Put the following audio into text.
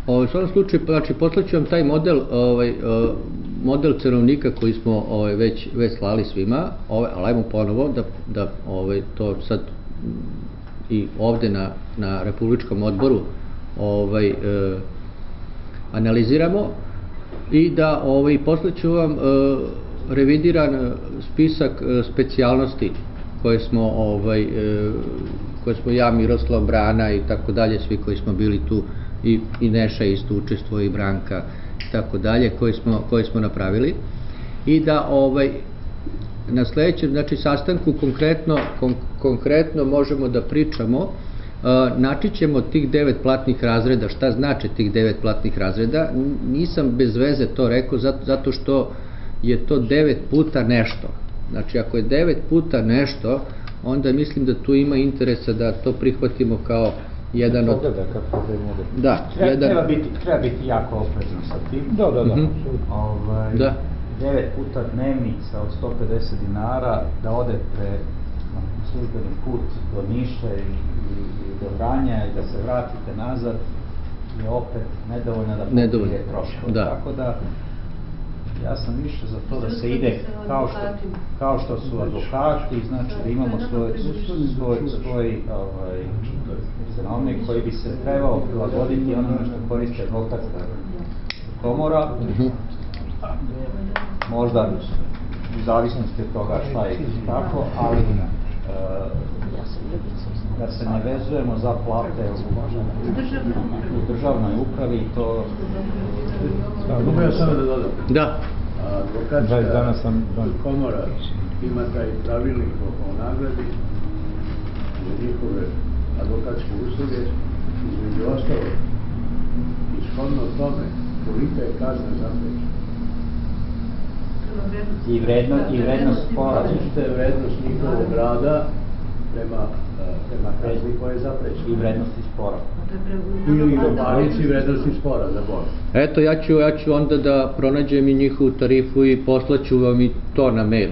U svakom slučaju, znači, poslaću vam taj model cenovnika koji smo već slali svima, ali ajmo ponovo da to sad i ovde na Republičkom odboru analiziramo i da poslaću vam revidiran spisak specijalnosti koje smo ja, Miroslav, Brana i tako dalje, svi koji smo bili tu, i Neša isto učestvuje, i Branka i tako dalje, koji smo napravili, i da na sledećem, znači, sastanku konkretno možemo da pričamo, naći ćemo tih 9 platnih razreda. Šta znači tih 9 platnih razreda? Nisam bez veze to rekao, zato što je to 9 puta nešto. Znači, ako je 9 puta nešto, onda mislim da tu ima interesa da to prihvatimo kao jedan od... Pogleda kako da je model. Da, treba biti jako oprezno sa tim. Da. 9 puta dnevnica od 150 dinara, da odete na službeni put do Niša i do Vranja i da se vratite nazad, je opet nedovoljno da pokrije troškove. Tako da, ja sam više za to da se ide kao što su advokati, znači da imamo svoj cenovnik koji bi se trebao prilagoditi onome što koriste advokatska komora, možda u zavisnosti od toga šta je tako, ali da se ne vezujemo za plate u državnoj upravi, to... Mogu ja samo da dodam? Da. Advokatska komora ima taj pravilnik o nagradi za njihove advokatske usluge, između ostalog, ishodno tome kolika je kazna zaprećena. I vrednost spora. Različita je vrednost njihovog rada prema kazni koja je zaprećena. I vrednosti spora. Ili u parnici vrednosti spora, za Boga. Eto, ja ću onda da pronađem i njihovu tarifu i poslaću vam i to na mail.